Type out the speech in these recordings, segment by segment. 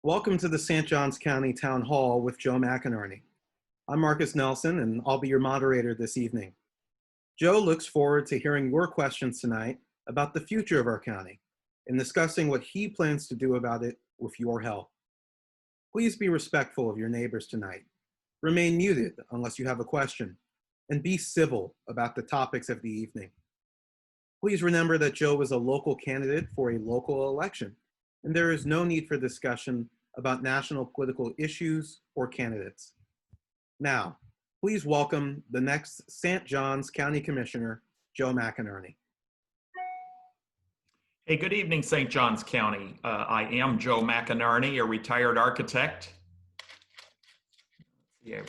Welcome to the St. Johns County Town Hall with Joe McAnarney. I'm Marcus Nelson, and I'll be your moderator this evening. Joe looks forward to hearing your questions tonight about the future of our county and discussing what he plans to do about it with your help. Please be respectful of your neighbors tonight. Remain muted unless you have a question, and be civil about the topics of the evening. Please remember that Joe is a local candidate for a local election, and there is no need for discussion about national political issues or candidates. Now, please welcome the next St. Johns County Commissioner, Joe McAnarney. Hey, good evening, St. Johns County. I am Joe McAnarney, a retired architect. Yeah.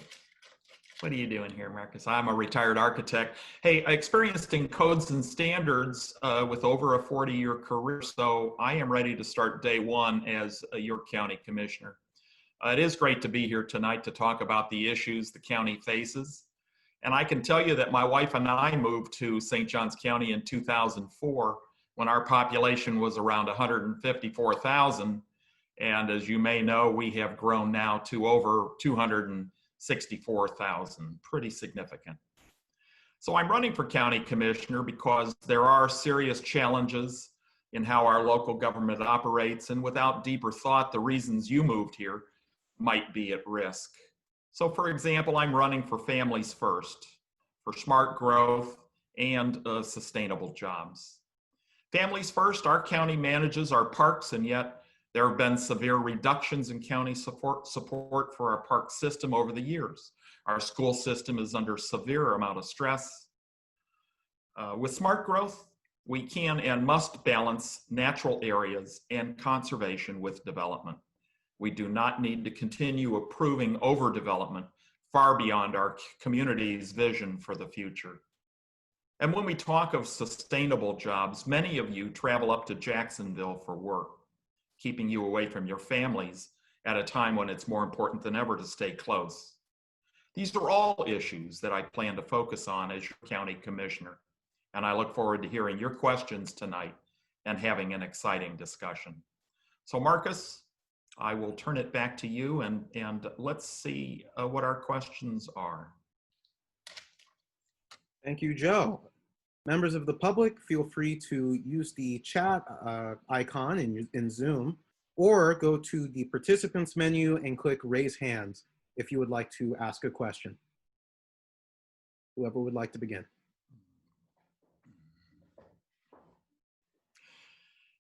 What are you doing here, Marcus? I'm a retired architect. Hey, experienced in codes and standards with over a 40-year career, so I am ready to start day one as your county commissioner. It is great to be here tonight to talk about the issues the county faces. And I can tell you that my wife and I moved to St. Johns County in 2004 when our population was around 154,000. And as you may know, we have grown now to over 264,000, pretty significant. So I'm running for county commissioner because there are serious challenges in how our local government operates, and without deeper thought, the reasons you moved here might be at risk. So for example, I'm running for families first, for smart growth and sustainable jobs. Families first, our county manages our parks, and yet there have been severe reductions in county support for our park system over the years. Our school system is under severe amount of stress. With smart growth, we can and must balance natural areas and conservation with development. We do not need to continue approving overdevelopment far beyond our community's vision for the future. And when we talk of sustainable jobs, many of you travel up to Jacksonville for work, keeping you away from your families at a time when it's more important than ever to stay close. These are all issues that I plan to focus on as your county commissioner, and I look forward to hearing your questions tonight and having an exciting discussion. So Marcus, I will turn it back to you, and let's see what our questions are. Thank you, Joe. Members of the public, feel free to use the chat icon in Zoom, or go to the participants menu and click raise hands if you would like to ask a question. Whoever would like to begin.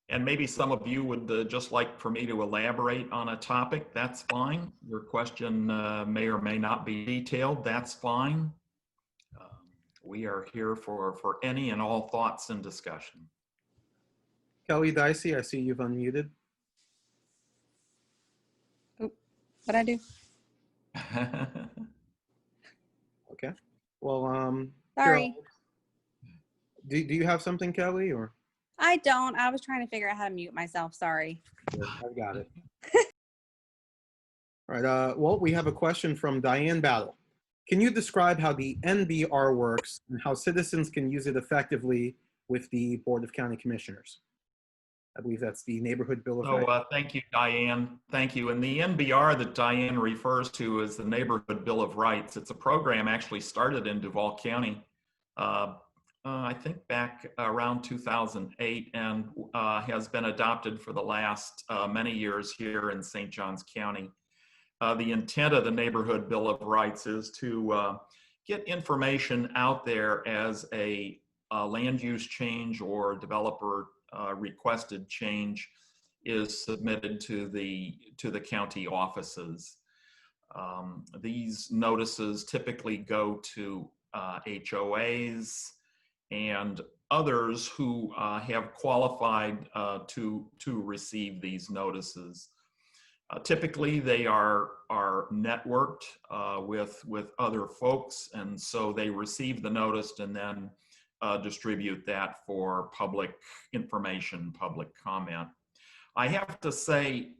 And maybe some of you would just like for me to elaborate on a topic. That's fine. Your question may or may not be detailed. That's fine. We are here for any and all thoughts and discussion. Kelly Dicey, I see you've unmuted. Oh, what'd I do? Okay. Well, Sorry. Carol, do you have something, Kelly, or? I don't. I was trying to figure out how to mute myself. Sorry. I've got it. All right. Well, we have a question from Diane Battle. Can you describe how the NBR works and how citizens can use it effectively with the Board of County Commissioners? I believe that's the Neighborhood Bill of Rights. Thank you, Diane. Thank you. And the NBR that Diane refers to is the Neighborhood Bill of Rights. It's a program actually started in Duval County, I think back around 2008, and has been adopted for the last many years here in St. Johns County. The intent of the Neighborhood Bill of Rights is to get information out there as a land use change or developer requested change is submitted to the county offices. These notices typically go to HOAs and others who have qualified to receive these notices. Typically, they are networked with other folks, and so they receive the notice and then distribute that for public information, public comment. I have to say,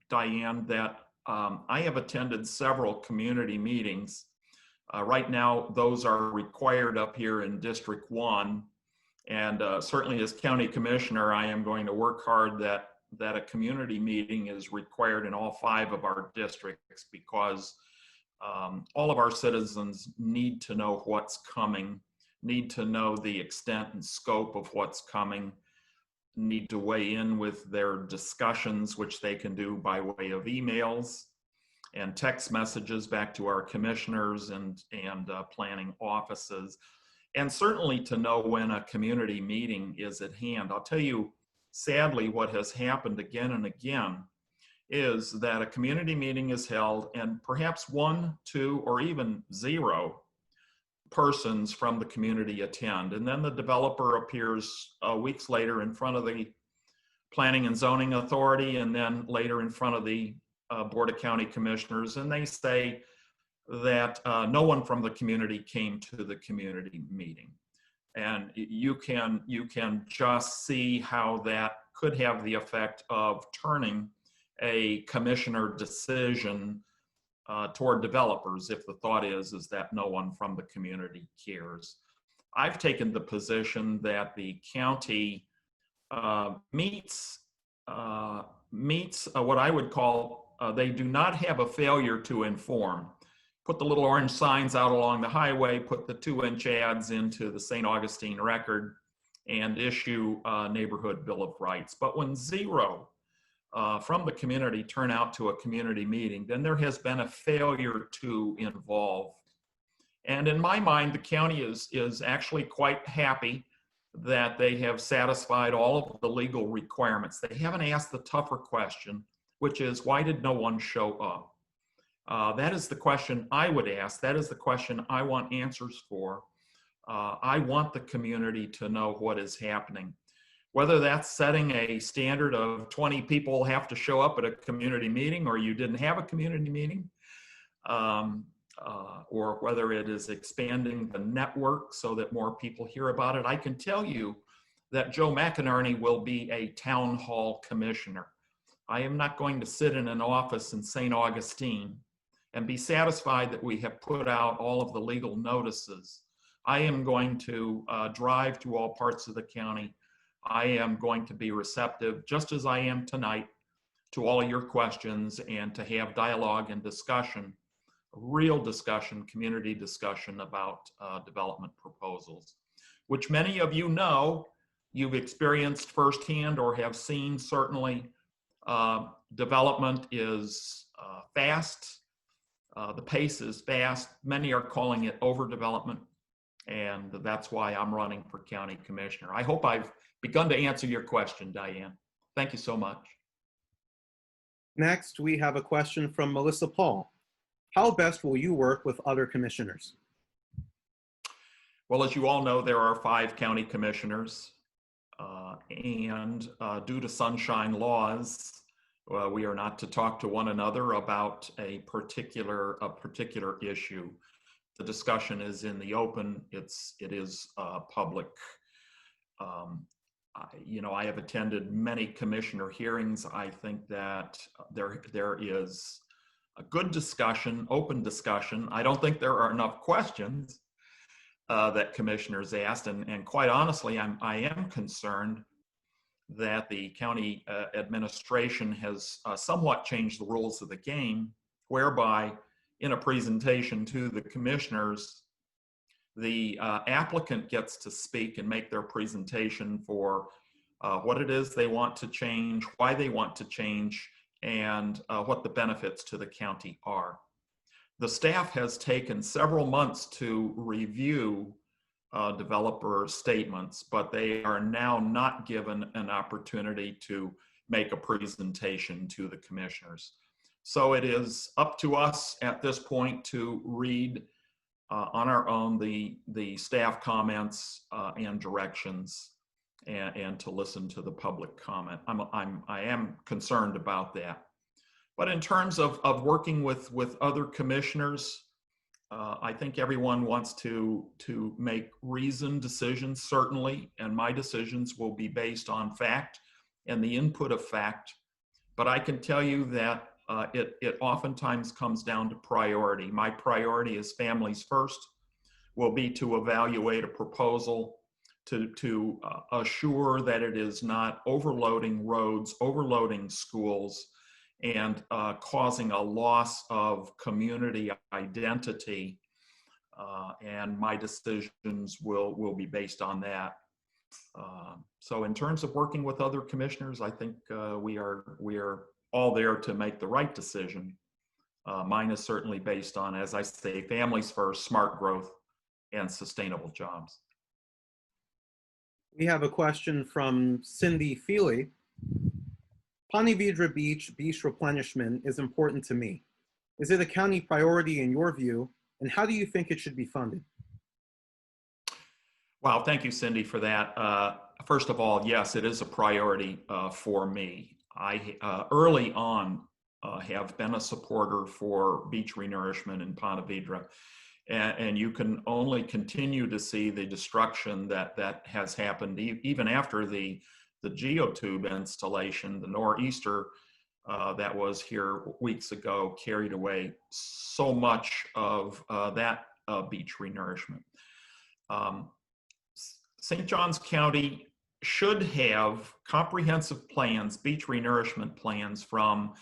Diane, that I have attended several community meetings. Right now, those are required up here in District 1, and certainly as County Commissioner, I am going to work hard that that a community meeting is required in all 5 of our districts because all of our citizens need to know what's coming, need to know the extent and scope of what's coming, need to weigh in with their discussions, which they can do by way of emails and text messages back to our commissioners and planning offices, and certainly to know when a community meeting is at hand. I'll tell you, sadly, what has happened again and again is that a community meeting is held and perhaps 1, 2, or even 0 persons from the community attend. And then the developer appears weeks later in front of the Planning and Zoning Authority and then later in front of the Board of County Commissioners, and they say that no one from the community came to the community meeting. And you can just see how that could have the effect of turning a commissioner decision toward developers if the thought is that no one from the community cares. I've taken the position that the county meets what I would call they do not have a failure to inform. Put the little orange signs out along the highway, put the 2-inch ads into the St. Augustine Record, and issue a neighborhood Bill of Rights. But when 0 from the community turn out to a community meeting, then there has been a failure to involve. And in my mind, the county is actually quite happy that they have satisfied all of the legal requirements. They haven't asked the tougher question, which is, why did no one show up? That is the question I would ask. That is the question I want answers for. I want the community to know what is happening. Whether that's setting a standard of 20 people have to show up at a community meeting, or you didn't have a community meeting, or whether it is expanding the network so that more people hear about it. I can tell you that Joe McAnarney will be a town hall commissioner. I am not going to sit in an office in St. Augustine and be satisfied that we have put out all of the legal notices. I am going to drive to all parts of the county. I am going to be receptive, just as I am tonight, to all of your questions and to have dialogue and discussion, real discussion, community discussion about development proposals, which many of you know, you've experienced firsthand or have seen certainly. Development is fast. The pace is fast. Many are calling it overdevelopment, and that's why I'm running for county commissioner. I hope I've begun to answer your question, Diane. Thank you so much. Next, we have a question from Melissa Paul. How best will you work with other commissioners? Well, as you all know, there are 5 county commissioners, and due to sunshine laws, we are not to talk to one another about a particular issue. The discussion is in the open. It is public. I have attended many commissioner hearings. I think that there is a good discussion, open discussion. I don't think there are enough questions that commissioners asked, and quite honestly, I am concerned that the county administration has somewhat changed the rules of the game, whereby in a presentation to the commissioners, the applicant gets to speak and make their presentation for what it is they want to change, why they want to change, and what the benefits to the county are. The staff has taken several months to review developer statements, but they are now not given an opportunity to make a presentation to the commissioners. So it is up to us at this point to read on our own the staff comments and directions, and to listen to the public comment. I am concerned about that. But in terms of working with other commissioners, I think everyone wants to make reasoned decisions, certainly, and my decisions will be based on fact and the input of fact. But I can tell you that it oftentimes comes down to priority. My priority is families first, will be to evaluate a proposal to assure that it is not overloading roads, overloading schools, and causing a loss of community identity. And my decisions will be based on that. So in terms of working with other commissioners, I think we are all there to make the right decision. Mine is certainly based on, as I say, families first, smart growth, and sustainable jobs. We have a question from Cindy Feely. Ponte Vedra beach replenishment is important to me. Is it a county priority in your view, and how do you think it should be funded? Wow, thank you, Cindy, for that. First of all, yes, it is a priority for me. I early on have been a supporter for beach renourishment in Ponte Vedra, and you can only continue to see the destruction that has happened even after the geotube installation. The nor'easter that was here weeks ago carried away so much of that beach renourishment. St. Johns County should have comprehensive plans, beach renourishment plans from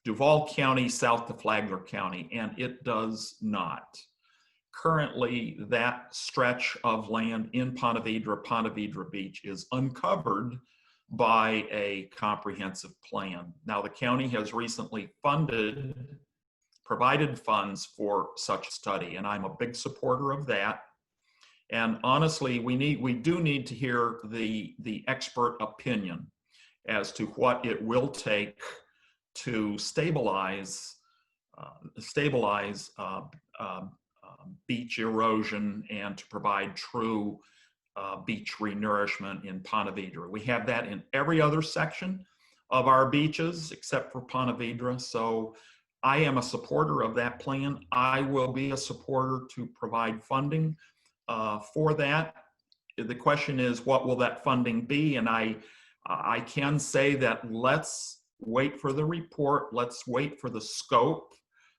Duval County south to Flagler County, and it does not. Currently, that stretch of land in Ponte Vedra Beach is uncovered by a comprehensive plan. Now, the county has recently provided funds for such study, and I'm a big supporter of that. And honestly, we do need to hear the expert opinion as to what it will take to stabilize beach erosion and to provide true beach renourishment in Ponte Vedra. We have that in every other section of our beaches except for Ponte Vedra. So I am a supporter of that plan. I will be a supporter to provide funding for that. The question is, what will that funding be? And I can say that let's wait for the report. Let's wait for the scope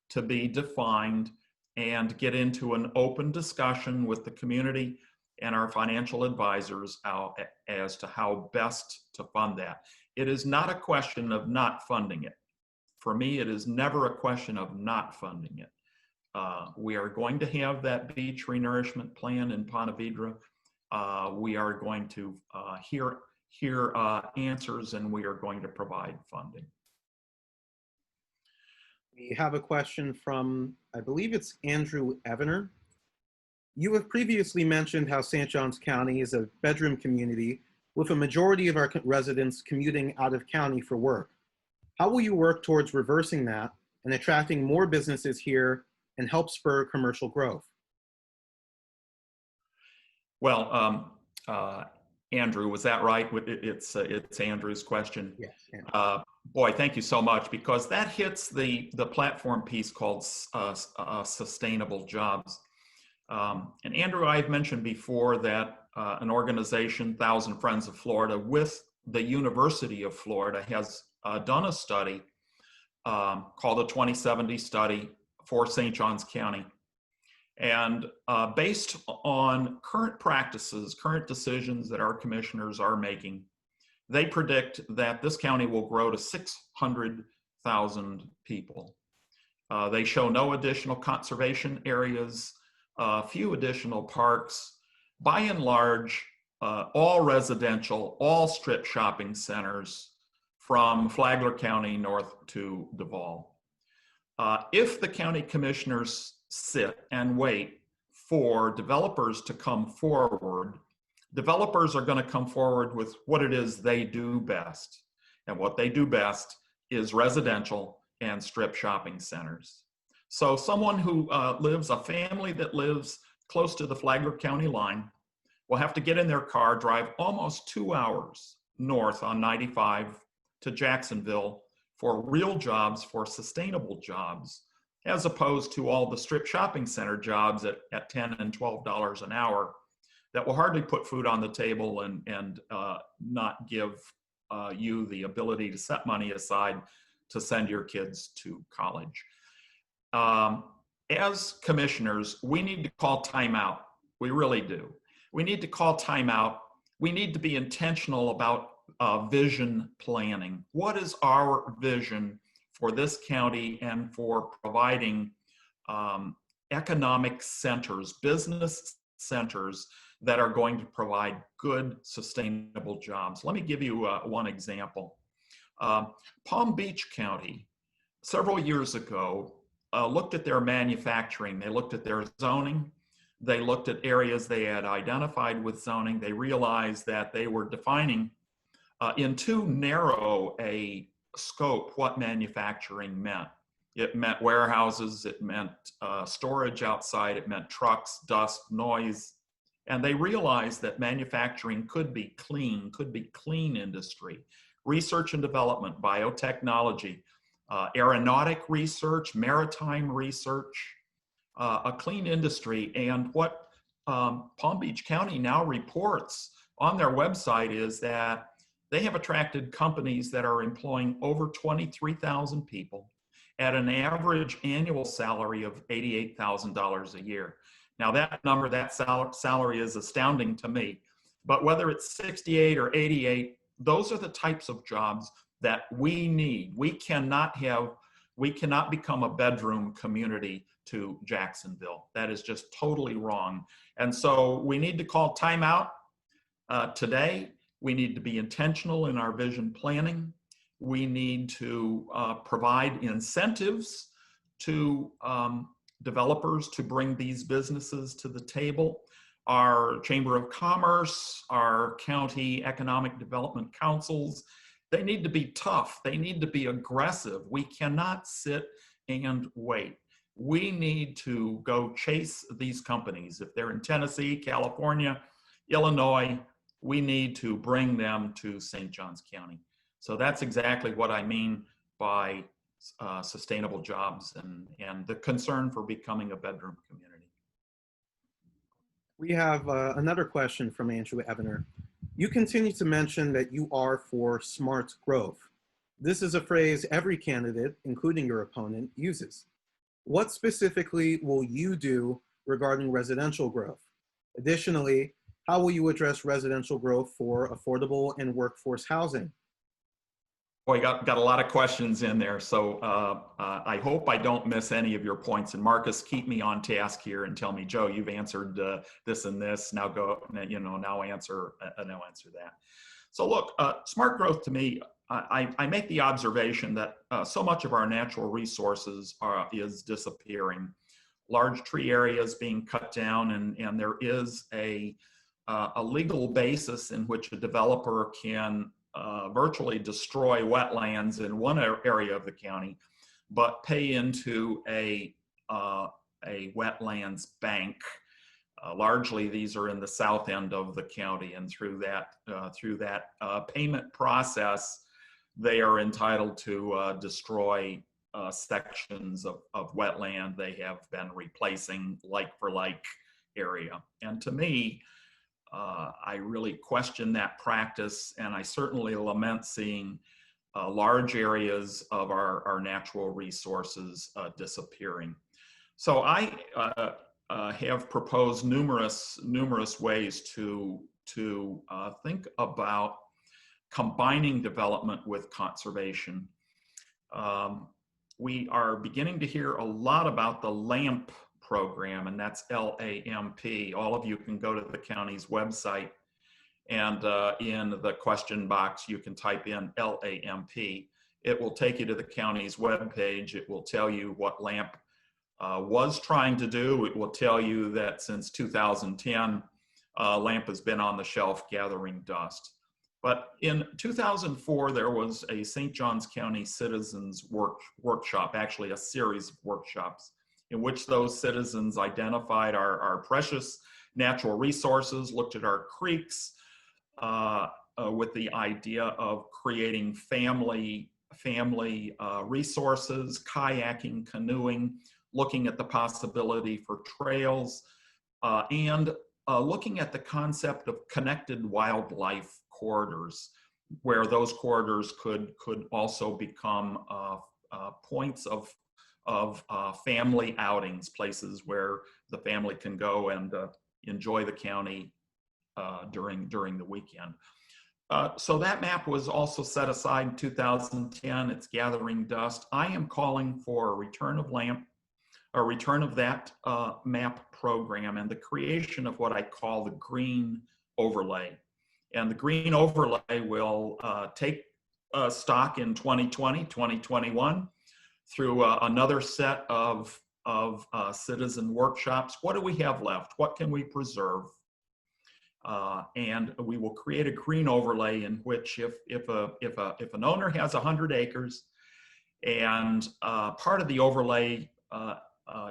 to be defined and get into an open discussion with the community and our financial advisors as to how best to fund that. It is not a question of not funding it. For me, it is never a question of not funding it. We are going to have that beach renourishment plan in Ponte Vedra. We are going to hear answers, and we are going to provide funding. We have a question from, I believe it's Andrew Evener. You have previously mentioned how St. Johns County is a bedroom community with a majority of our residents commuting out of county for work. How will you work towards reversing that and attracting more businesses here and help spur commercial growth? Well, Andrew, was that right? It's Andrew's question. Yes. Boy, thank you so much, because that hits the platform piece called sustainable jobs. And Andrew, I've mentioned before that an organization, 1,000 Friends of Florida, with the University of Florida, has done a study called the 2070 study for St. Johns County. And based on current practices, current decisions that our commissioners are making, they predict that this county will grow to 600,000 people. They show no additional conservation areas, few additional parks. By and large, all residential, all strip shopping centers from Flagler County north to Duval. If the county commissioners sit and wait for developers to come forward, developers are going to come forward with what it is they do best. And what they do best is residential and strip shopping centers. So someone who a family that lives close to the Flagler County line will have to get in their car, drive almost 2 hours north on 95 to Jacksonville for real jobs, for sustainable jobs, as opposed to all the strip shopping center jobs at $10 and $12 an hour that will hardly put food on the table and not give you the ability to set money aside to send your kids to college. As commissioners, we need to call timeout. We really do. We need to call timeout. We need to be intentional about vision planning. What is our vision for this county and for providing economic centers, business centers that are going to provide good, sustainable jobs? Let me give you one example. Palm Beach County, several years ago, looked at their manufacturing. They looked at their zoning. They looked at areas they had identified with zoning. They realized that they were defining in too narrow a scope what manufacturing meant. It meant warehouses, it meant storage outside, it meant trucks, dust, noise. And they realized that manufacturing could be clean industry, research and development, biotechnology, aeronautic research, maritime research, a clean industry. And what Palm Beach County now reports on their website is that they have attracted companies that are employing over 23,000 people at an average annual salary of $88,000 a year. Now that number, that salary is astounding to me, but whether it's 68 or 88, those are the types of jobs that we need. We cannot become a bedroom community to Jacksonville. That is just totally wrong. And so we need to call timeout today. We need to be intentional in our vision planning. We need to provide incentives to developers to bring these businesses to the table. Our Chamber of Commerce, our county economic development councils, they need to be tough. They need to be aggressive. We cannot sit and wait. We need to go chase these companies. If they're in Tennessee, California, Illinois, we need to bring them to St. Johns County. So that's exactly what I mean by sustainable jobs and the concern for becoming a bedroom community. We have another question from Andrew Ebener. You continue to mention that you are for smart growth. This is a phrase every candidate, including your opponent, uses. What specifically will you do regarding residential growth? Additionally, how will you address residential growth for affordable and workforce housing? Boy, got a lot of questions in there. So I hope I don't miss any of your points. And Marcus, keep me on task here and tell me, Joe, you've answered this and this. Now go, now answer that. So look, smart growth to me, I make the observation that so much of our natural resources is disappearing. Large tree areas being cut down, and there is a legal basis in which a developer can virtually destroy wetlands in one area of the county, but pay into a wetlands bank. Largely, these are in the south end of the county, and through that payment process, they are entitled to destroy sections of wetland they have been replacing like for like area. And to me, I really question that practice, and I certainly lament seeing large areas of our natural resources disappearing. So I have proposed numerous ways to think about combining development with conservation. We are beginning to hear a lot about the LAMP program, and that's LAMP. All of you can go to the county's website, and in the question box you can type in LAMP. It will take you to the county's webpage. It will tell you what LAMP was trying to do. It will tell you that since 2010, LAMP has been on the shelf gathering dust. But in 2004, there was a St. Johns County Citizens Workshop, actually a series of workshops, in which those citizens identified our precious natural resources, looked at our creeks with the idea of creating family resources, kayaking, canoeing, looking at the possibility for trails, and looking at the concept of connected wildlife corridors, where those corridors could also become points of family outings, places where the family can go and enjoy the county, during the weekend. So that map was also set aside in 2010. It's gathering dust. I am calling for a return of that map program and the creation of what I call the green overlay. And the green overlay will take stock in 2020, 2021 through another set of citizen workshops. What do we have left? What can we preserve? And we will create a green overlay in which if an owner has 100 acres and part of the overlay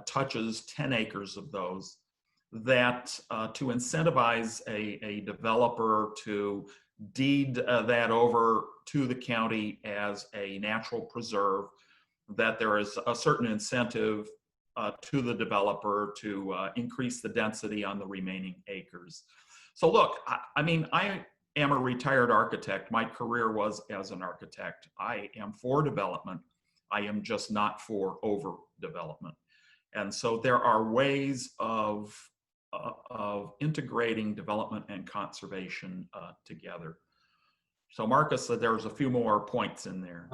touches 10 acres of those, that to incentivize a developer to deed that over to the county as a natural preserve, that there is a certain incentive to the developer to increase the density on the remaining acres. So look, I mean, I am a retired architect. My career was as an architect. I am for development. I am just not for overdevelopment. And so there are ways of integrating development and conservation together. So Marcus, there's a few more points in there.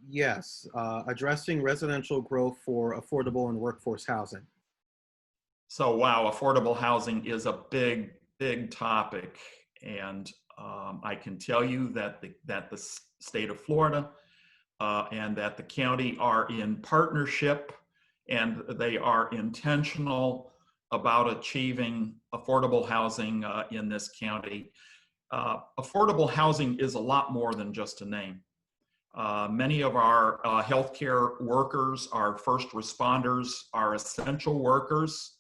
Yes, addressing residential growth for affordable and workforce housing. So wow, affordable housing is a big topic, and I can tell you that the state of Florida and that the county are in partnership, and they are intentional about achieving affordable housing in this county. Affordable housing is a lot more than just a name. Many of our healthcare workers, our first responders, are essential workers.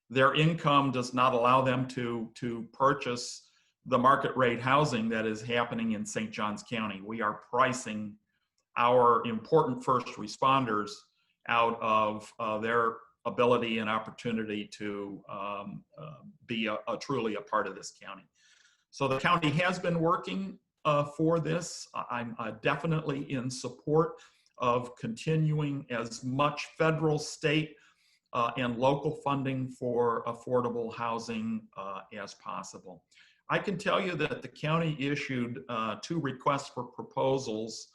Their income does not allow them to purchase the market rate housing that is happening in St. Johns County. We are pricing our important first responders out of their ability and opportunity to be truly a part of this county. So the county has been working for this. I'm definitely in support of continuing as much federal, state, and local funding for affordable housing as possible. I can tell you that the county issued 2 requests for proposals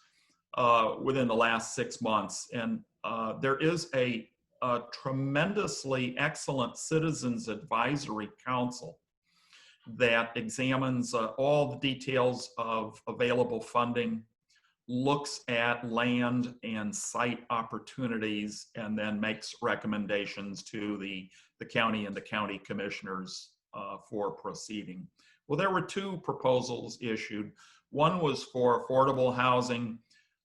within the last 6 months, and there is a tremendously excellent Citizens Advisory Council that examines all the details of available funding, looks at land and site opportunities, and then makes recommendations to the county and the county commissioners for proceeding. Well, there were 2 proposals issued. One was for affordable housing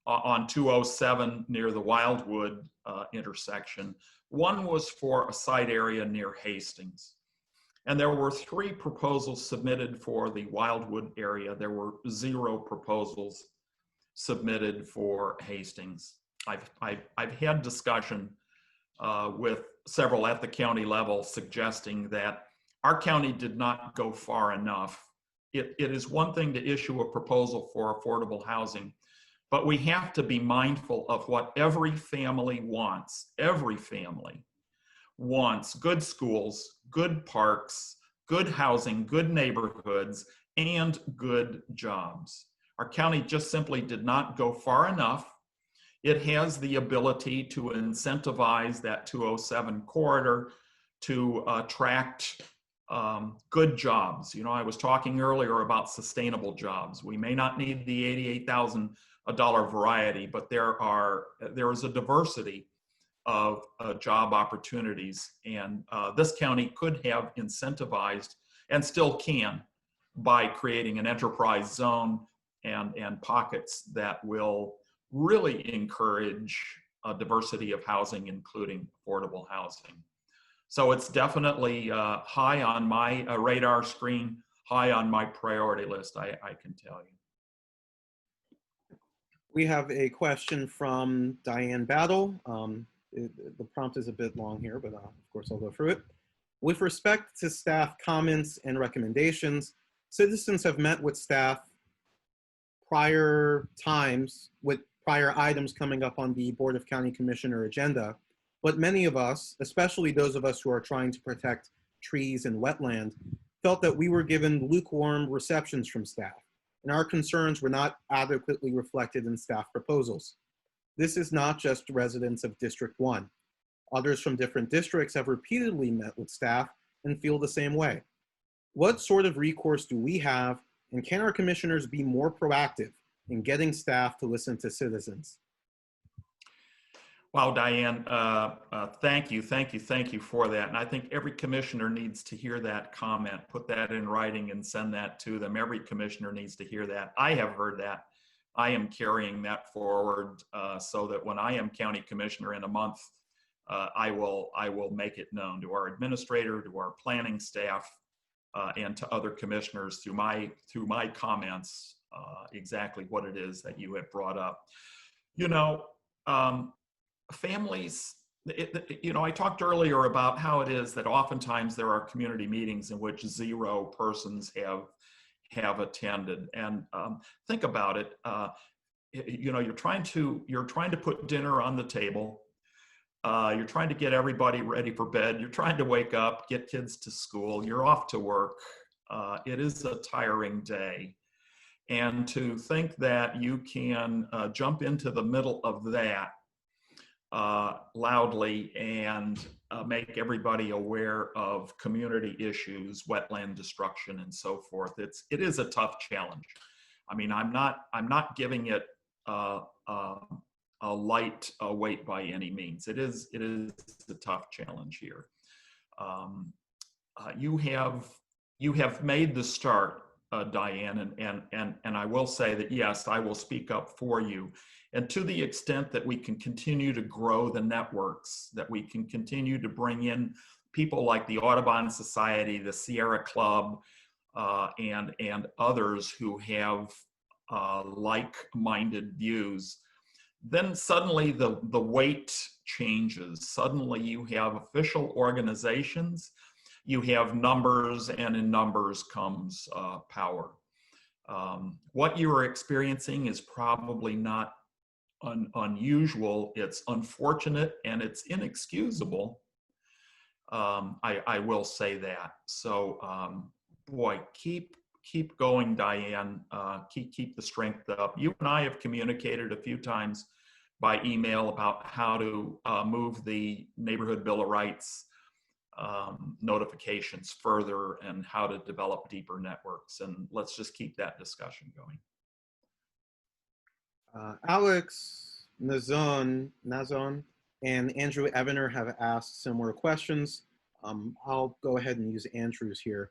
on 207 near the Wildwood intersection. One was for a site area near Hastings. And there were 3 proposals submitted for the Wildwood area. There were 0 proposals submitted for Hastings. I've had discussion with several at the county level suggesting that our county did not go far enough. It is one thing to issue a proposal for affordable housing, but we have to be mindful of what every family wants. Every family wants good schools, good parks, good housing, good neighborhoods, and good jobs. Our county just simply did not go far enough. It has the ability to incentivize that 207 corridor to attract good jobs. You know, I was talking earlier about sustainable jobs. We may not need the $88,000 variety, but there is a diversity of job opportunities, and this county could have incentivized, and still can, by creating an enterprise zone and pockets that will really encourage a diversity of housing, including affordable housing. So it's definitely high on my radar screen, high on my priority list, I can tell you. We have a question from Diane Battle. The prompt is a bit long here, but of course I'll go through it. With respect to staff comments and recommendations, citizens have met with staff prior times with prior items coming up on the Board of County Commissioner agenda, but many of us, especially those of us who are trying to protect trees and wetland, felt that we were given lukewarm receptions from staff, and our concerns were not adequately reflected in staff proposals. This is not just residents of District 1. Others from different districts have repeatedly met with staff and feel the same way. What sort of recourse do we have, and can our commissioners be more proactive in getting staff to listen to citizens? Wow, Diane, thank you for that. And I think every commissioner needs to hear that comment, put that in writing and send that to them. Every commissioner needs to hear that. I have heard that. I am carrying that forward so that when I am county commissioner in a month, I will make it known to our administrator, to our planning staff, and to other commissioners through my comments exactly what it is that you have brought up. You know, families, I talked earlier about how it is that oftentimes there are community meetings in which 0 persons have attended. And think about it. You're trying to put dinner on the table. You're trying to get everybody ready for bed. You're trying to wake up, get kids to school. You're off to work. It is a tiring day. And to think that you can jump into the middle of that loudly and make everybody aware of community issues, wetland destruction, and so forth. It is a tough challenge. I mean, I'm not giving it a light weight by any means. It is a tough challenge here. You have made the start, Diane, and I will say that yes, I will speak up for you. And to the extent that we can continue to grow the networks, that we can continue to bring in people like the Audubon Society, the Sierra Club, and others who have like-minded views, then suddenly the weight changes. Suddenly you have official organizations, you have numbers, and in numbers comes power. What you are experiencing is probably not unusual. It's unfortunate and it's inexcusable. I will say that. So, boy, keep going, Diane. Keep the strength up. You and I have communicated a few times by email about how to move the Neighborhood Bill of Rights notifications further and how to develop deeper networks. And let's just keep that discussion going. Alex Nazon and Andrew Evener have asked similar questions. I'll go ahead and use Andrew's here.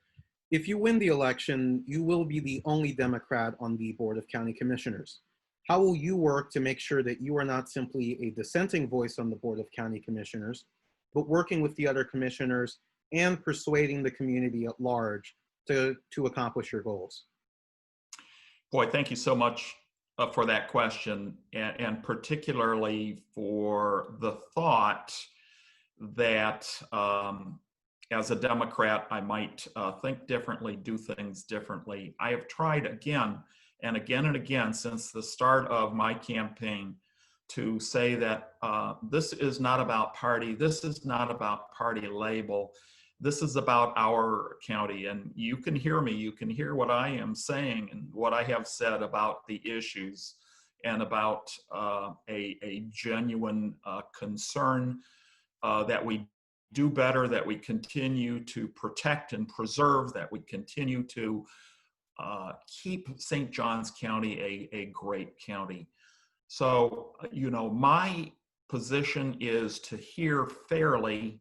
If you win the election, you will be the only Democrat on the Board of County Commissioners. How will you work to make sure that you are not simply a dissenting voice on the Board of County Commissioners, but working with the other commissioners and persuading the community at large to accomplish your goals? Boy, thank you so much for that question, and particularly for the thought that as a Democrat, I might think differently, do things differently. I have tried again and again and again since the start of my campaign to say that this is not about party, this is not about party label, this is about our county. And you can hear me, you can hear what I am saying and what I have said about the issues and about a genuine concern that we do better, that we continue to protect and preserve, that we continue to keep St. Johns County a great county. So, my position is to hear fairly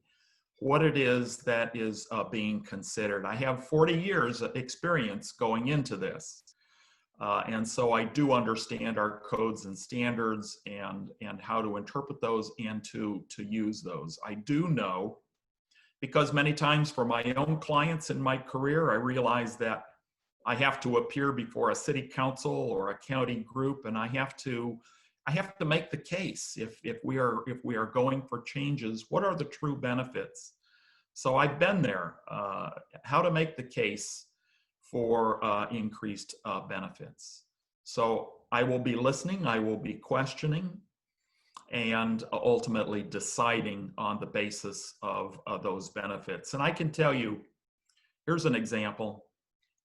what it is that is being considered. I have 40 years of experience going into this. And so I do understand our codes and standards and how to interpret those and to use those. I do know, because many times for my own clients in my career, I realize that I have to appear before a city council or a county group, and I have to make the case if we are going for changes. What are the true benefits? So I've been there. How to make the case for increased benefits. So I will be listening. I will be questioning, and ultimately deciding on the basis of those benefits. And I can tell you, Here's an example.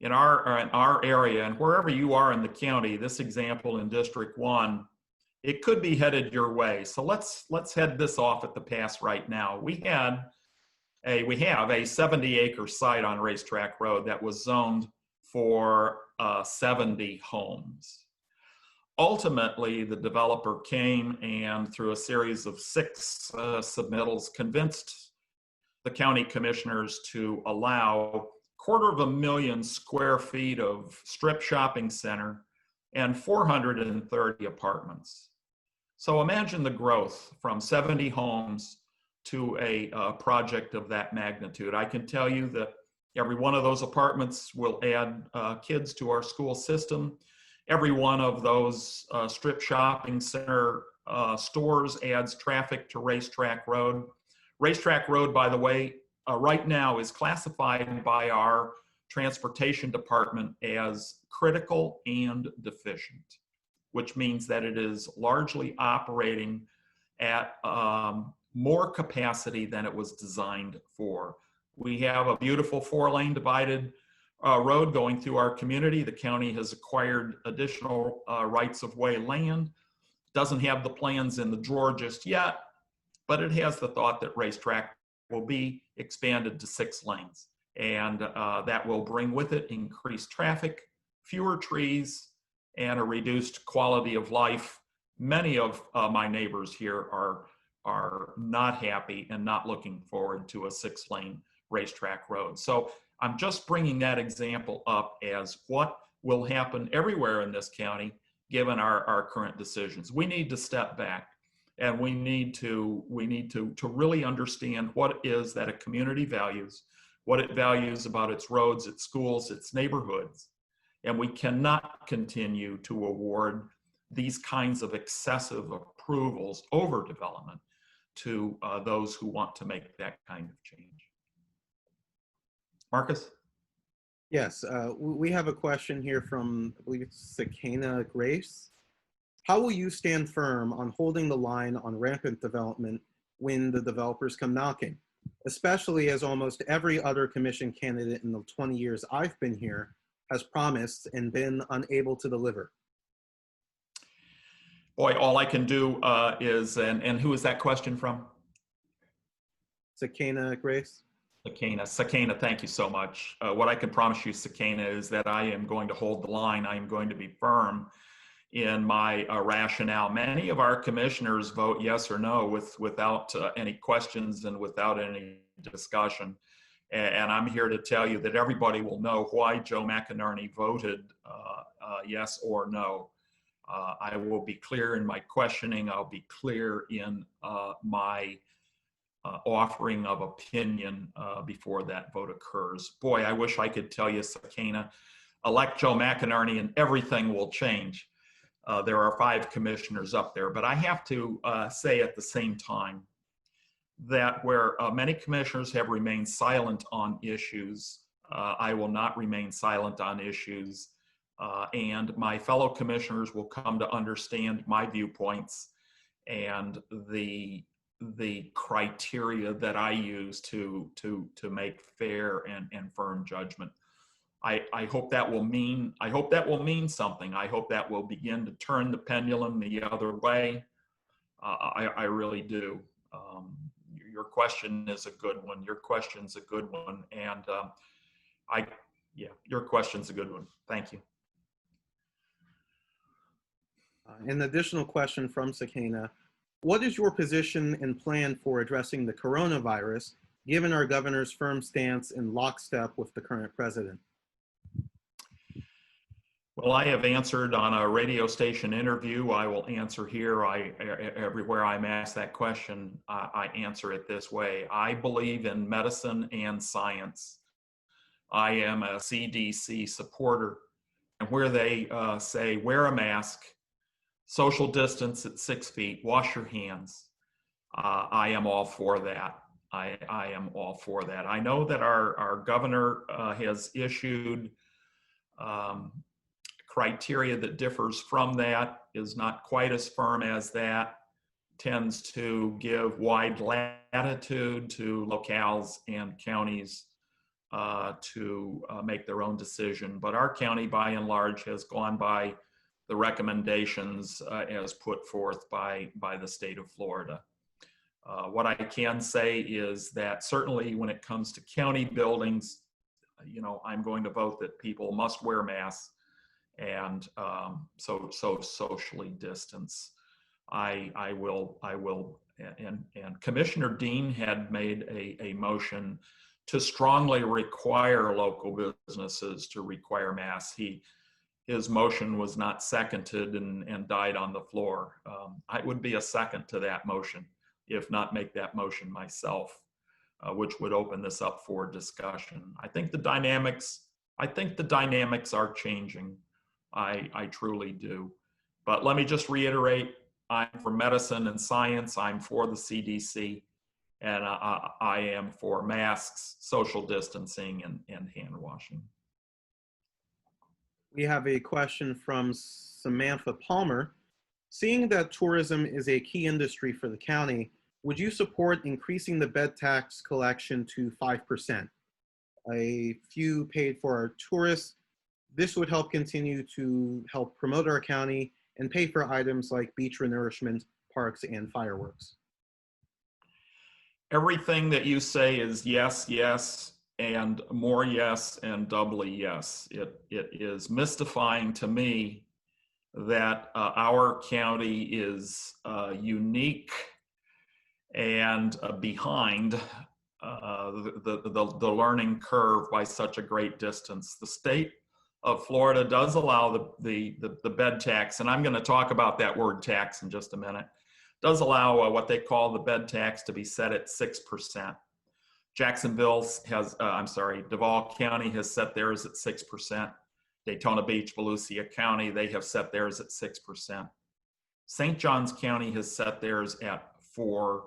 In our area, and wherever you are in the county, this example in District 1, it could be headed your way. So let's head this off at the pass right now. We have a 70-acre site on Racetrack Road that was zoned for 70 homes. Ultimately, the developer came and through a series of 6 submittals convinced the county commissioners to allow 250,000 square feet of strip shopping center and 430 apartments. So imagine the growth from 70 homes to a project of that magnitude. I can tell you that every one of those apartments will add kids to our school system. Every one of those strip shopping center stores adds traffic to Racetrack Road. Racetrack Road, by the way, right now is classified by our transportation department as critical and deficient, which means that it is largely operating at more capacity than it was designed for. We have a beautiful 4-lane divided road going through our community. The county has acquired additional rights-of-way land. Doesn't have the plans in the drawer just yet, but it has the thought that Racetrack will be expanded to 6 lanes. And that will bring with it increased traffic, fewer trees, and a reduced quality of life. Many of my neighbors here are not happy and not looking forward to a 6-lane Racetrack Road. So I'm just bringing that example up as what will happen everywhere in this county given our current decisions. We need to step back and we need to really understand what it is that a community values, what it values about its roads, its schools, its neighborhoods. And we cannot continue to award these kinds of excessive approvals over development to those who want to make that kind of change. Marcus? Yes, we have a question here from, I believe it's Sakina Grace. How will you stand firm on holding the line on rampant development when the developers come knocking, especially as almost every other commission candidate in the 20 years I've been here has promised and been unable to deliver? Boy, all I can do is, and who is that question from? Sakina Grace. Sakina, thank you so much. What I can promise you, Sakina, is that I am going to hold the line. I am going to be firm in my rationale. Many of our commissioners vote yes or no without any questions and without any discussion. And I'm here to tell you that everybody will know why Joe McAnarney voted yes or no. I will be clear in my questioning. I'll be clear in my offering of opinion before that vote occurs. Boy, I wish I could tell you, Sakina, elect Joe McAnarney and everything will change. There are 5 commissioners up there, but I have to say at the same time that where many commissioners have remained silent on issues, I will not remain silent on issues, and my fellow commissioners will come to understand my viewpoints and the criteria that I use to make fair and firm judgment. I hope that will mean something. I hope that will begin to turn the pendulum the other way. I really do. Your question is a good one. Your question's a good one, and your question's a good one. Thank you. An additional question from Sakina. What is your position and plan for addressing the coronavirus, given our governor's firm stance in lockstep with the current president? Well, I have answered on a radio station interview. I will answer here. Everywhere I'm asked that question, I answer it this way. I believe in medicine and science. I am a CDC supporter, and where they say wear a mask, social distance at 6 feet, wash your hands, I am all for that. I am all for that. I know that our governor has issued criteria that differs from that, is not quite as firm as that, tends to give wide latitude to locales and counties to make their own decision. But our county, by and large, has gone by the recommendations as put forth by the state of Florida. What I can say is that certainly when it comes to county buildings, I'm going to vote that people must wear masks and so socially distance. I will, and Commissioner Dean had made a motion to strongly require local businesses to require masks. His motion was not seconded and died on the floor. I would be a second to that motion, if not make that motion myself, which would open this up for discussion. I think the dynamics are changing. I truly do. But let me just reiterate, I'm for medicine and science. I'm for the CDC, and I am for masks, social distancing, and hand washing. We have a question from Samantha Palmer. Seeing that tourism is a key industry for the county, would you support increasing the bed tax collection to 5%? A few paid for our tourists. This would help continue to help promote our county and pay for items like beach renourishment, parks, and fireworks. Everything that you say is yes, yes, and more yes, and doubly yes. It is mystifying to me that our county is unique and behind the learning curve by such a great distance. The state of Florida does allow the bed tax, and I'm going to talk about that word tax in just a minute, does allow what they call the bed tax to be set at 6%. Duval County has set theirs at 6%. Daytona Beach, Volusia County, they have set theirs at 6%. St. Johns County has set theirs at 4%.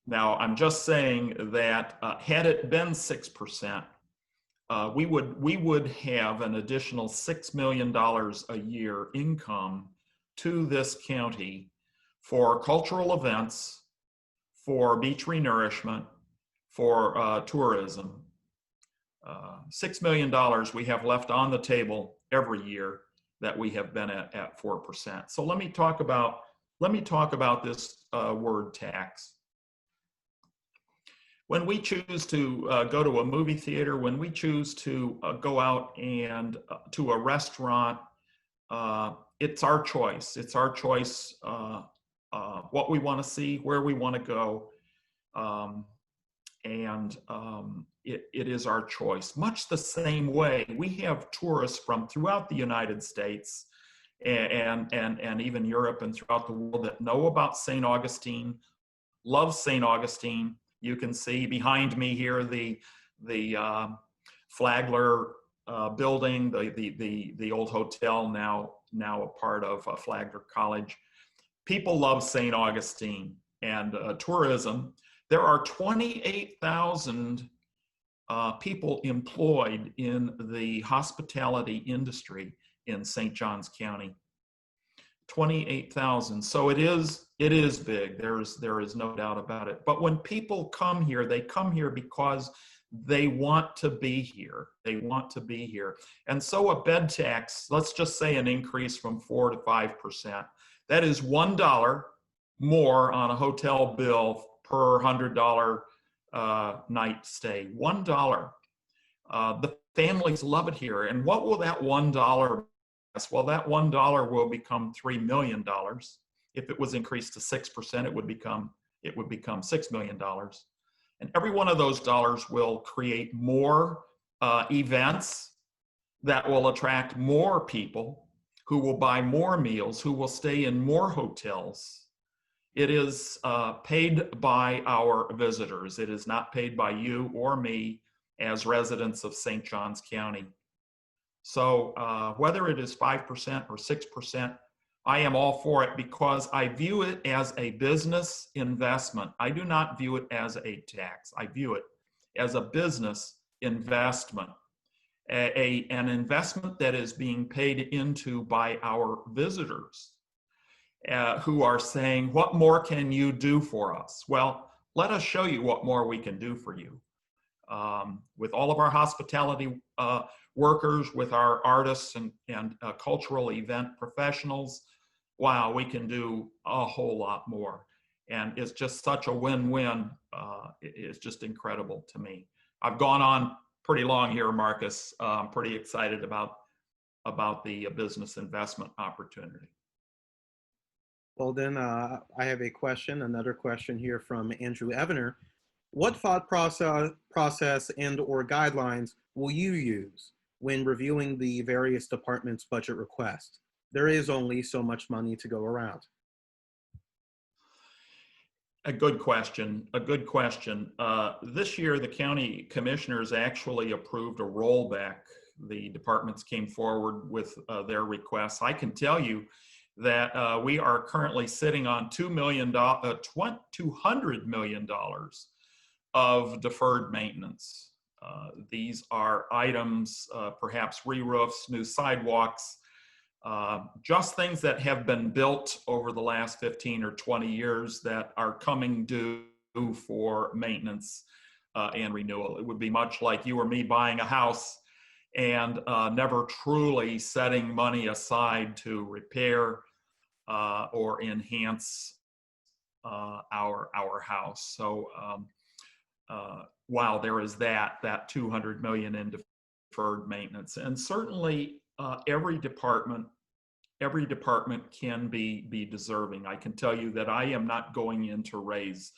Now, I'm just saying that had it been 6%, we would have an additional $6 million a year income to this county for cultural events, for beach renourishment, for tourism. $6 million we have left on the table every year that we have been at 4%. So let me talk about this word tax. When we choose to go to a movie theater, when we choose to go out and to a restaurant, it's our choice. It's our choice what we want to see, where we want to go, it is our choice. Much the same way, we have tourists from throughout the United States and even Europe and throughout the world that know about St. Augustine, love St. Augustine. You can see behind me here the Flagler building, the old hotel, now a part of Flagler College. People love St. Augustine and tourism. There are 28,000 people employed in the hospitality industry in St. Johns County. 28,000. So it is big. There is no doubt about it. But when people come here, they come here because they want to be here. They want to be here. And so a bed tax, let's just say an increase from 4 to 5%. That is $1 more on a hotel bill per $100 night stay. $1. The families love it here. And what will that $1? Well, that $1 will become $3 million. If it was increased to 6%, it would become $6 million. And every one of those dollars will create more events that will attract more people who will buy more meals, who will stay in more hotels. It is paid by our visitors. It is not paid by you or me as residents of St. Johns County. So whether it is 5% or 6%, I am all for it because I view it as a business investment. I do not view it as a tax. I view it as a business investment, an investment that is being paid into by our visitors who are saying, what more can you do for us? Well, let us show you what more we can do for you. with all of our hospitality workers, with our artists and cultural event professionals. Wow, we can do a whole lot more. And it's just such a win-win. It's just incredible to me. I've gone on pretty long here, Marcus. I'm pretty excited about the business investment opportunity. Well, then I have a question, another question here from Andrew Evener. What thought process and or guidelines will you use when reviewing the various departments' budget requests? There is only so much money to go around. A good question. A good question. This year, the county commissioners actually approved a rollback. The departments came forward with their requests. I can tell you that we are currently sitting on $200 million of deferred maintenance. These are items, perhaps re-roofs, new sidewalks, just things that have been built over the last 15 or 20 years that are coming due for maintenance and renewal. It would be much like you or me buying a house and never truly setting money aside to repair or enhance our house. So wow, there is that $200 million in deferred maintenance. And certainly every department can be deserving. I can tell you that I am not going in to raise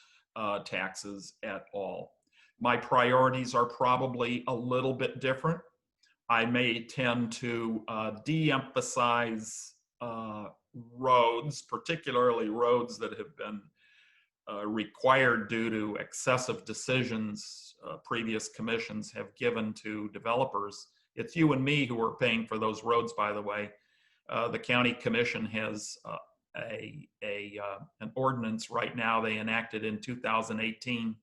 taxes at all. My priorities are probably a little bit different. I may tend to de-emphasize roads, particularly roads that have been required due to excessive decisions previous commissions have given to developers. It's you and me who are paying for those roads, by the way. The county commission has an ordinance right now they enacted in 2018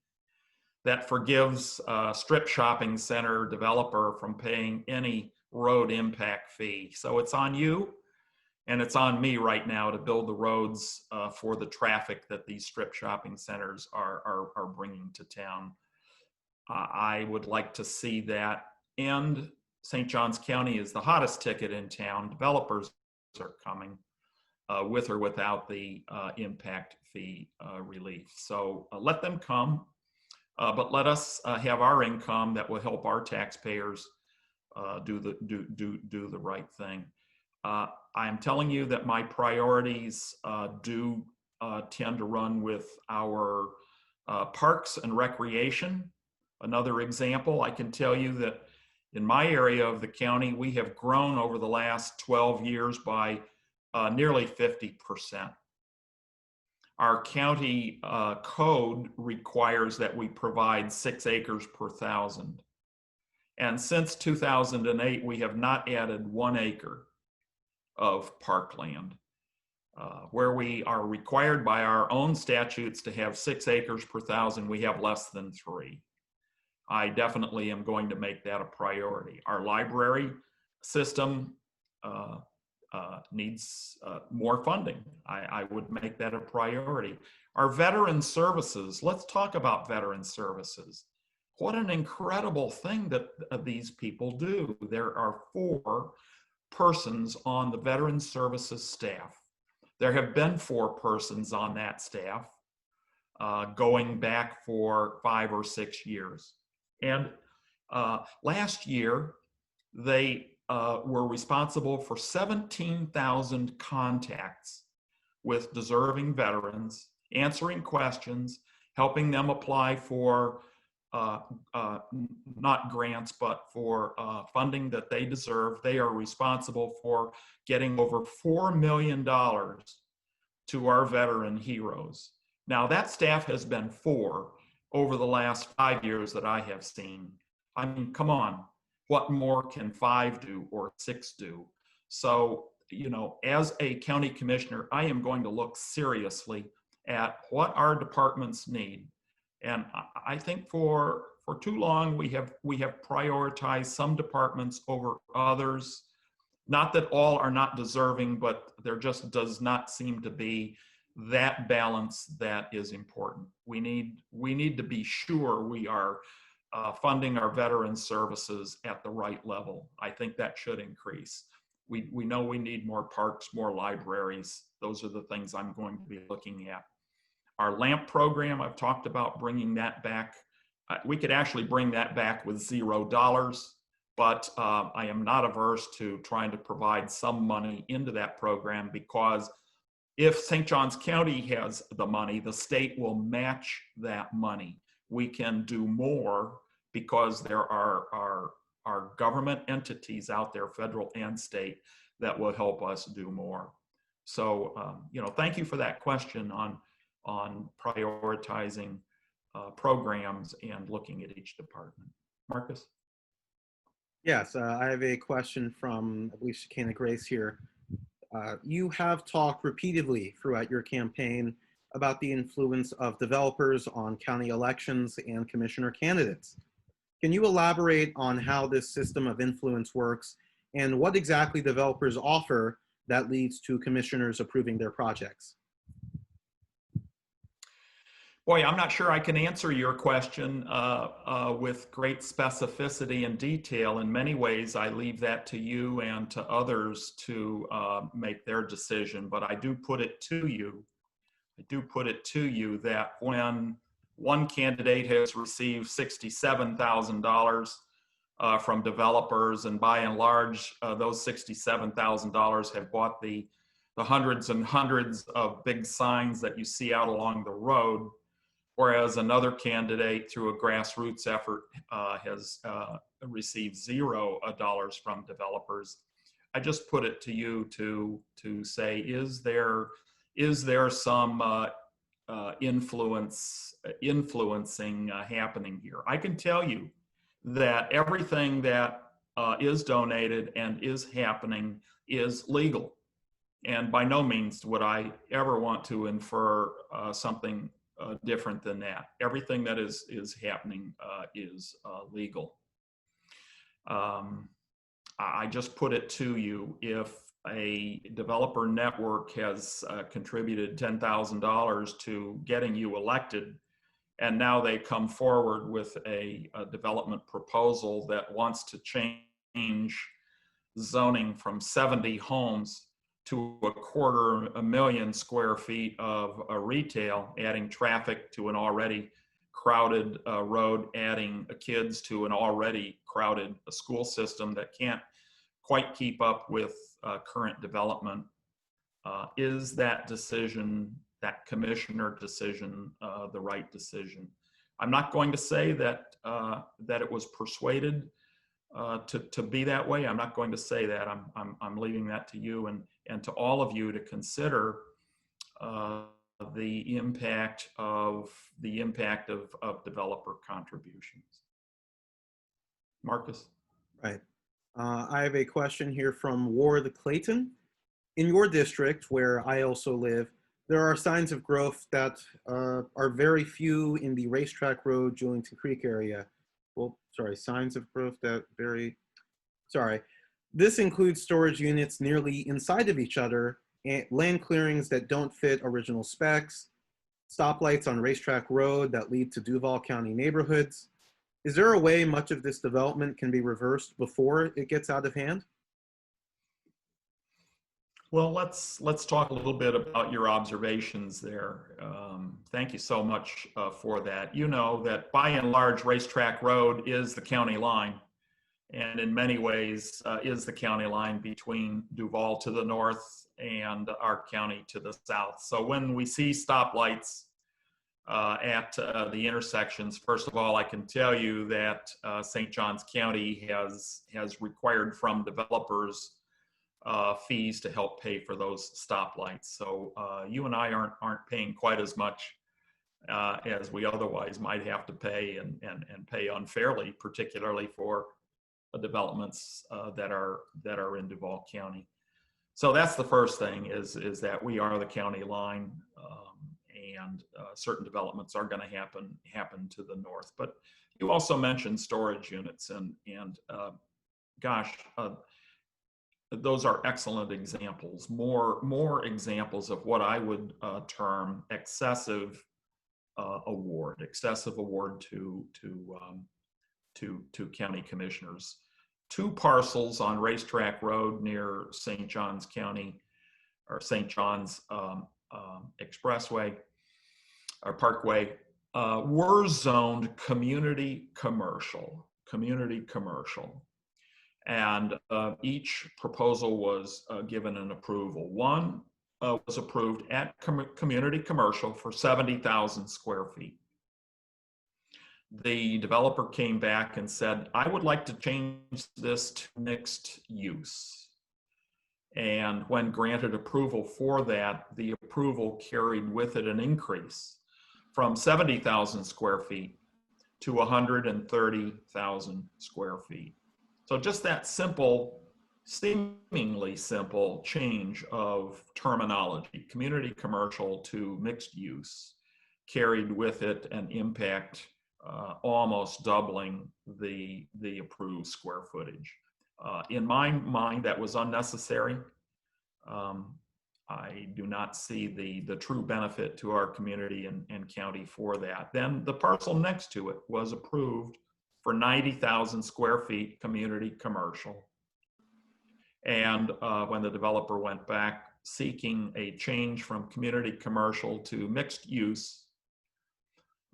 that forgives strip shopping center developer from paying any road impact fee. So it's on you and it's on me right now to build the roads for the traffic that these strip shopping centers are bringing to town. I would like to see that. And St. Johns County is the hottest ticket in town. Developers are coming with or without the impact fee relief. So let them come, but let us have our income that will help our taxpayers do the right thing. I am telling you that my priorities do tend to run with our parks and recreation. Another example, I can tell you that in my area of the county, we have grown over the last 12 years by nearly 50%. Our county code requires that we provide 6 acres per 1,000. And since 2008, we have not added 1 acre of parkland. Where we are required by our own statutes to have 6 acres per 1,000, we have less than 3. I definitely am going to make that a priority. Our library system needs more funding. I would make that a priority. Our veteran services, let's talk about veteran services. What an incredible thing that these people do. There are 4 persons on the veteran services staff. There have been 4 persons on that staff going back for 5 or 6 years. And last year, they were responsible for 17,000 contacts with deserving veterans, answering questions, helping them apply for not grants, but for funding that they deserve. They are responsible for getting over $4 million to our veteran heroes. Now, that staff has been 4 over the last 5 years that I have seen. I mean, come on, what more can 5 do or 6 do? So, you know, as a county commissioner, I am going to look seriously at what our departments need. And I think for too long, we have prioritized some departments over others. Not that all are not deserving, but there just does not seem to be that balance that is important. We need to be sure we are funding our veteran services at the right level. I think that should increase. We know we need more parks, more libraries. Those are the things I'm going to be looking at. Our LAMP program, I've talked about bringing that back. We could actually bring that back with $0, but I am not averse to trying to provide some money into that program, because if St. Johns County has the money, the state will match that money. We can do more because there are government entities out there, federal and state, that will help us do more. So, thank you for that question on prioritizing programs and looking at each department. Marcus? Yes, I have a question from, I believe, Shekinah Grace here. You have talked repeatedly throughout your campaign about the influence of developers on county elections and commissioner candidates. Can you elaborate on how this system of influence works and what exactly developers offer that leads to commissioners approving their projects? Boy, I'm not sure I can answer your question with great specificity and detail. In many ways, I leave that to you and to others to make their decision. But I do put it to you. That when one candidate has received $67,000 from developers, and by and large, those $67,000 have bought the hundreds and hundreds of big signs that you see out along the road, whereas another candidate, through a grassroots effort, has received $0 from developers. I just put it to you to say, is there some influencing happening here? I can tell you that everything that is donated and is happening is legal, and by no means would I ever want to infer something different than that. Everything that is happening is legal. I just put it to you, if a developer network has contributed $10,000 to getting you elected, and now they come forward with a development proposal that wants to change zoning from 70 homes to 250,000 square feet of retail, adding traffic to an already crowded road, adding kids to an already crowded school system that can't quite keep up with current development. Is that decision, that commissioner decision, the right decision? I'm not going to say that it was persuaded to be that way. I'm not going to say that. I'm leaving that to you and to all of you to consider the impact of developer contributions. Marcus? Right. I have a question here from Ward Clayton. In your district, where I also live, there are signs of growth that are very few in the Racetrack Road, Julington Creek area. Well, sorry, signs of growth that This includes storage units nearly inside of each other, and land clearings that don't fit original specs, stoplights on Racetrack Road that lead to Duval County neighborhoods. Is there a way much of this development can be reversed before it gets out of hand? Well, let's talk a little bit about your observations there. Thank you so much for that. You know that by and large, Racetrack Road is the county line, and in many ways is the county line between Duval to the north and our county to the south. So when we see stoplights at the intersections, first of all, I can tell you that St. Johns County has required from developers fees to help pay for those stoplights. So you and I aren't paying quite as much as we otherwise might have to pay, and pay unfairly, particularly for developments that are in Duval County. So that's the first thing, is that we are the county line, and certain developments are going to happen to the north. But you also mentioned storage units, and gosh, those are excellent examples. More examples of what I would term excessive award to to county commissioners. 2 parcels on Racetrack Road near St. Johns County, or St. John's Expressway or Parkway, were zoned community commercial. And each proposal was given an approval. One was approved at community commercial for 70,000 square feet. The developer came back and said, I would like to change this to mixed use. And when granted approval for that, the approval carried with it an increase from 70,000 square feet to 130,000 square feet. So just that simple, seemingly simple change of terminology, community commercial to mixed use, carried with it an impact almost doubling the approved square footage. In my mind, that was unnecessary. I do not see the true benefit to our community and county for that. Then the parcel next to it was approved for 90,000 square feet community commercial. And when the developer went back seeking a change from community commercial to mixed use,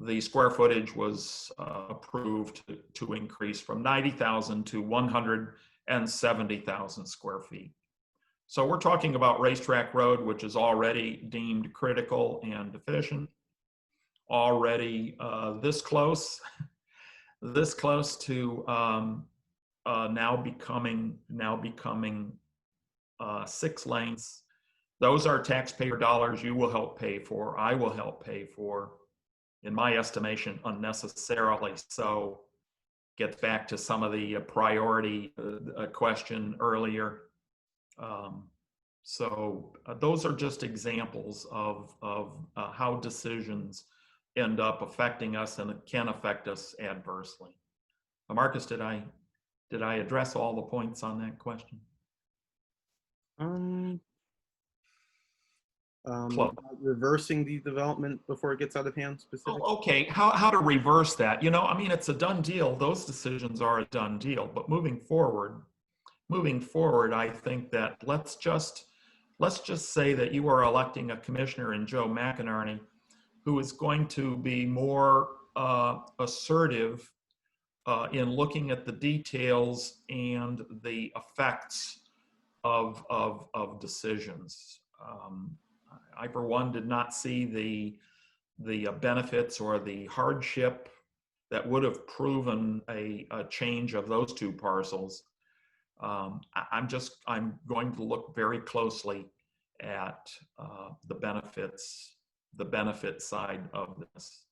the square footage was approved to increase from 90,000 to 170,000 square feet. So we're talking about Racetrack Road, which is already deemed critical and deficient, already this close to now becoming 6 lanes. Those are taxpayer dollars you will help pay for, I will help pay for, in my estimation, unnecessarily so. Gets back to some of the priority question earlier. So those are just examples of how decisions end up affecting us, and it can affect us adversely. Marcus, did I address all the points on that question? About reversing the development before it gets out of hand specifically? Oh, okay, how to reverse that? You know, I mean, it's a done deal. Those decisions are a done deal. But moving forward, I think that let's just say that you are electing a commissioner in Joe McAnarney who is going to be more assertive in looking at the details and the effects of decisions. I, for one, did not see the benefits or the hardship that would have proven a change of those 2 parcels. I'm going to look very closely at the benefit side of this.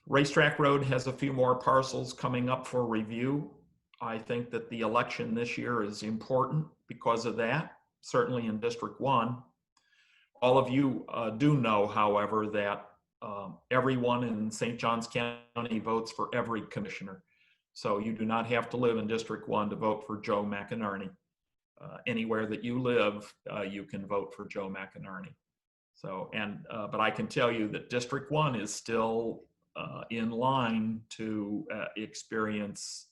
Racetrack Road has a few more parcels coming up for review. I think that the election this year is important because of that, certainly in District 1. All of you do know, however, that everyone in St. Johns County votes for every commissioner. So you do not have to live in District 1 to vote for Joe McAnarney. Anywhere that you live, you can vote for Joe McAnarney. So, but I can tell you that District 1 is still in line to experience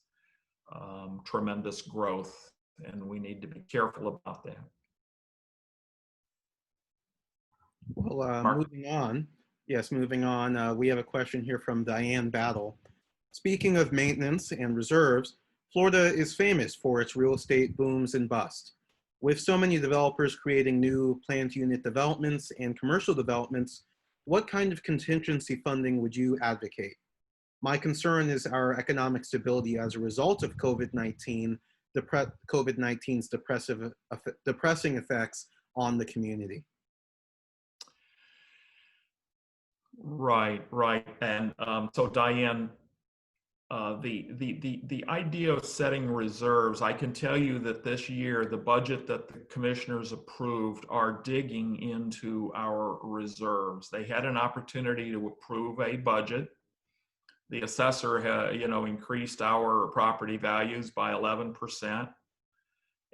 tremendous growth, and we need to be careful about that. Well, moving on. Yes, moving on. We have a question here from Diane Battle. Speaking of maintenance and reserves, Florida is famous for its real estate booms and busts. With so many developers creating new planned unit developments and commercial developments, what kind of contingency funding would you advocate? My concern is our economic stability as a result of COVID-19, COVID-19's depressing effects on the community. Right. And so Diane, the idea of setting reserves, I can tell you that this year, the budget that the commissioners approved are digging into our reserves. They had an opportunity to approve a budget. The assessor increased our property values by 11%.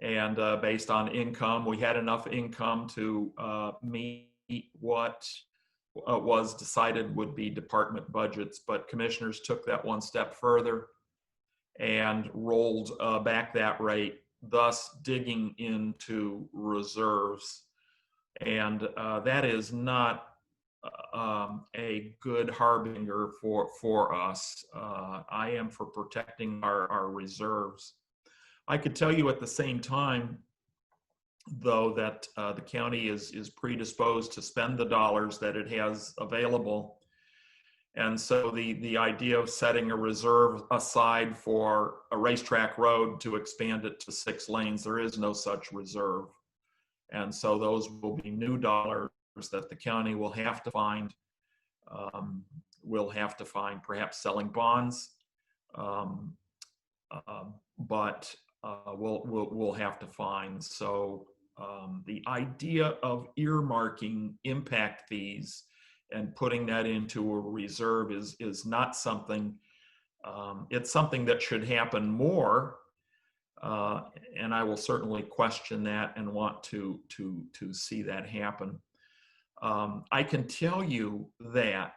And based on income, we had enough income to meet what was decided would be department budgets, but commissioners took that one step further and rolled back that rate, thus digging into reserves. And that is not a good harbinger for us. I am for protecting our reserves. I could tell you at the same time, though, that the county is predisposed to spend the dollars that it has available. And so the idea of setting a reserve aside for a racetrack road to expand it to 6 lanes, there is no such reserve. And so those will be new dollars that the county will have to find. We'll have to find perhaps selling bonds, but we'll have to find. So the idea of earmarking impact fees and putting that into a reserve is not something. It's something that should happen more. And I will certainly question that and want to see that happen. I can tell you that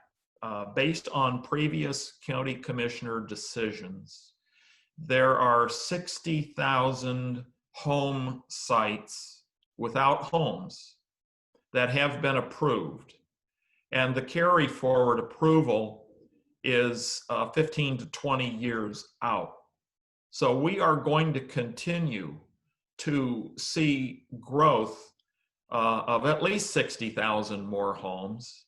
based on previous county commissioner decisions, there are 60,000 home sites without homes that have been approved. And the carry forward approval is 15 to 20 years out. So we are going to continue to see growth of at least 60,000 more homes.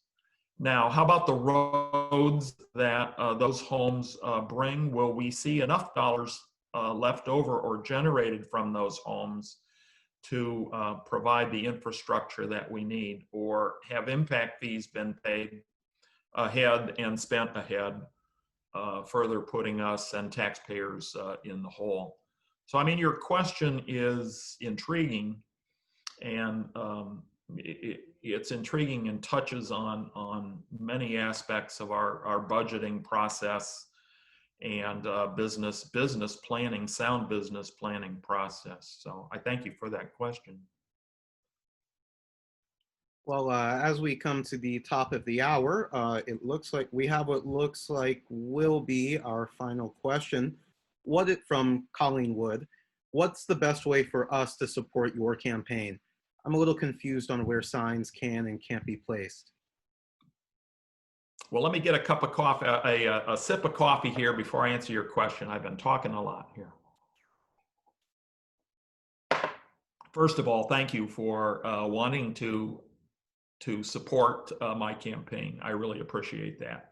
Now, how about the roads that those homes bring? Will we see enough dollars left over or generated from those homes to provide the infrastructure that we need? Or have impact fees been paid ahead and spent ahead, further putting us and taxpayers in the hole? So, I mean, your question is intriguing, and it's intriguing and touches on many aspects of our budgeting process and business planning, sound business planning process. So I thank you for that question. Well, as we come to the top of the hour, it looks like we have what looks like will be our final question. From Colleen Wood, what's the best way for us to support your campaign? I'm a little confused on where signs can and can't be placed. Well, let me get a cup of coffee, a sip of coffee here before I answer your question. I've been talking a lot here. First of all, thank you for wanting to support my campaign. I really appreciate that.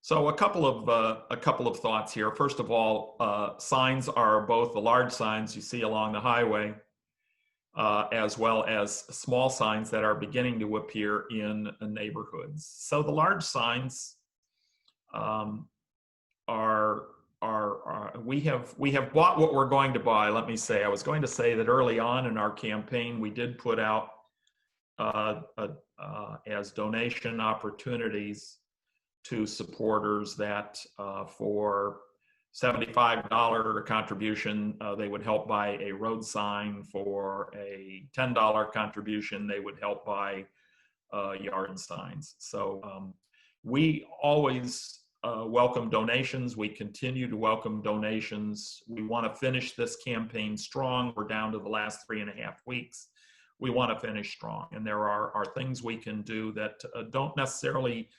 So a couple of thoughts here. First of all, signs are both the large signs you see along the highway, as well as small signs that are beginning to appear in neighborhoods. So the large signs we have bought what we're going to buy. Let me say, I was going to say that early on in our campaign, we did put out as donation opportunities to supporters that for $75 contribution, they would help buy a road sign. For a $10 contribution, they would help buy yard signs. So we always welcome donations. We continue to welcome donations. We want to finish this campaign strong. We're down to the last 3.5 weeks. We want to finish strong. And there are things we can do that don't necessarily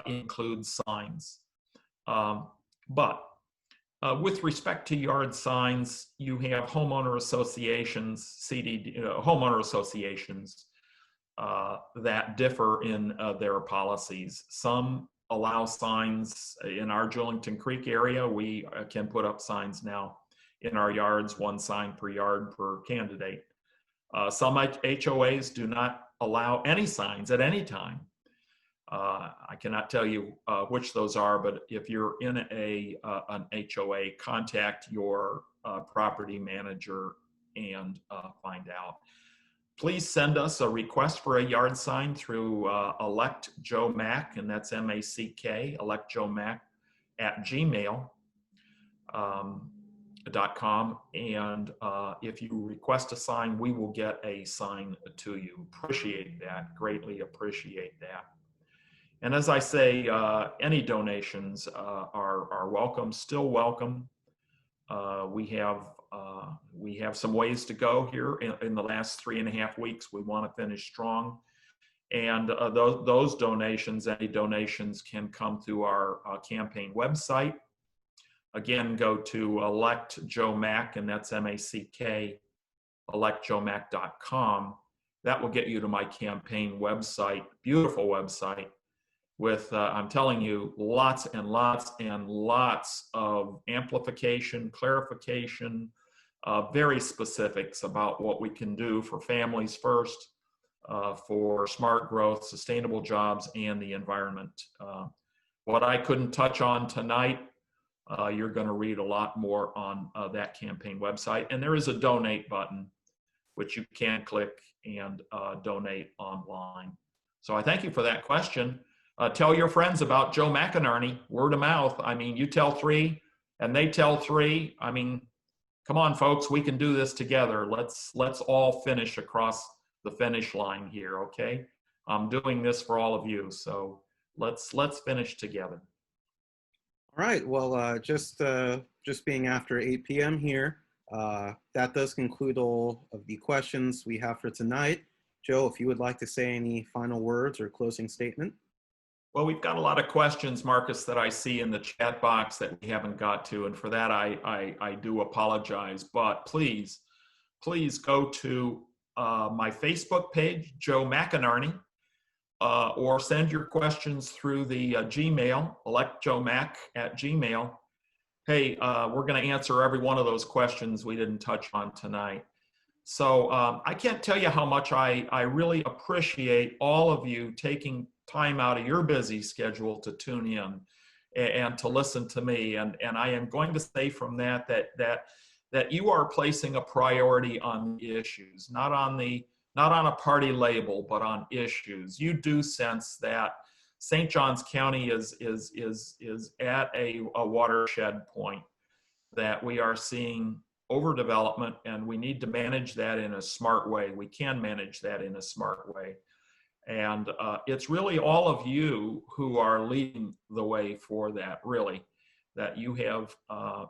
include signs. But with respect to yard signs, you have homeowner associations, homeowner associations that differ in their policies. Some allow signs. In our Julington Creek area, we can put up signs now in our yards, 1 sign per yard per candidate. Some HOAs do not allow any signs at any time. I cannot tell you which those are, but if you're in an HOA, contact your property manager and find out. Please send us a request for a yard sign through Elect Joe Mac, and that's MACK, Elect Joe Mac @gmail. and if you request a sign, we will get a sign to you. Appreciate that, greatly appreciate that. And as I say, any donations are welcome, still welcome. We have some ways to go here in the last 3.5 weeks. We want to finish strong. And those donations, any donations, can come through our campaign website. Again, go to Elect Joe Mac, and that's M-A-C-K, electjoemac.com. That will get you to my campaign website, beautiful website, with, I'm telling you, lots and lots and lots of amplification, clarification, very specifics about what we can do for families first, for smart growth, sustainable jobs, and the environment. What I couldn't touch on tonight, you're going to read a lot more on that campaign website. And there is a donate button, which you can click and donate online. So I thank you for that question. Tell your friends about Joe McAnarney, word of mouth. I mean, you tell 3 and they tell 3. I mean, come on, folks, we can do this together. Let's all finish across the finish line here, okay? I'm doing this for all of you, so let's finish together. All right, well, just being after 8 p.m. here, that does conclude all of the questions we have for tonight. Joe, if you would like to say any final words or closing statement. Well, we've got a lot of questions, Marcus, that I see in the chat box that we haven't got to, and for that I do apologize. But please go to my Facebook page, Joe McAnarney, or send your questions through the Gmail, electjoemac@gmail. Hey, we're going to answer every one of those questions we didn't touch on tonight. So I can't tell you how much I really appreciate all of you taking time out of your busy schedule to tune in and to listen to me. And I am going to say from that you are placing a priority on the issues, not on a party label, but on issues. You do sense that St. Johns County is at a watershed point, that we are seeing overdevelopment, and we need to manage that in a smart way. We can manage that in a smart way. And it's really all of you who are leading the way for that, really, that you have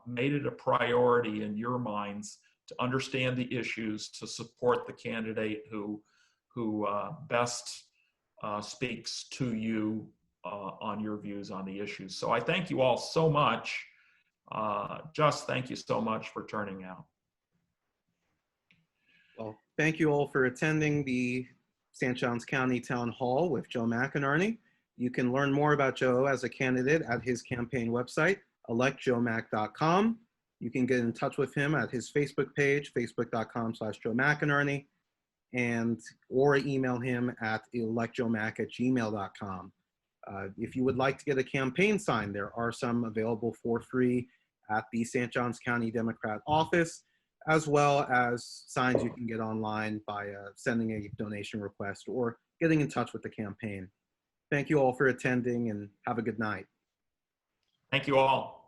made it a priority in your minds to understand the issues, to support the candidate who best speaks to you on your views on the issues. So I thank you all so much. Just thank you so much for turning out. Well, thank you all for attending the St. Johns County Town Hall with Joe McAnarney. You can learn more about Joe as a candidate at his campaign website, electjoemac.com. You can get in touch with him at his Facebook page, facebook.com/Joe McAnarney, or email him at electjoemac@gmail.com. If you would like to get a campaign sign, there are some available for free at the St. Johns County Democrat office, as well as signs you can get online by sending a donation request or getting in touch with the campaign. Thank you all for attending, and have a good night. Thank you all.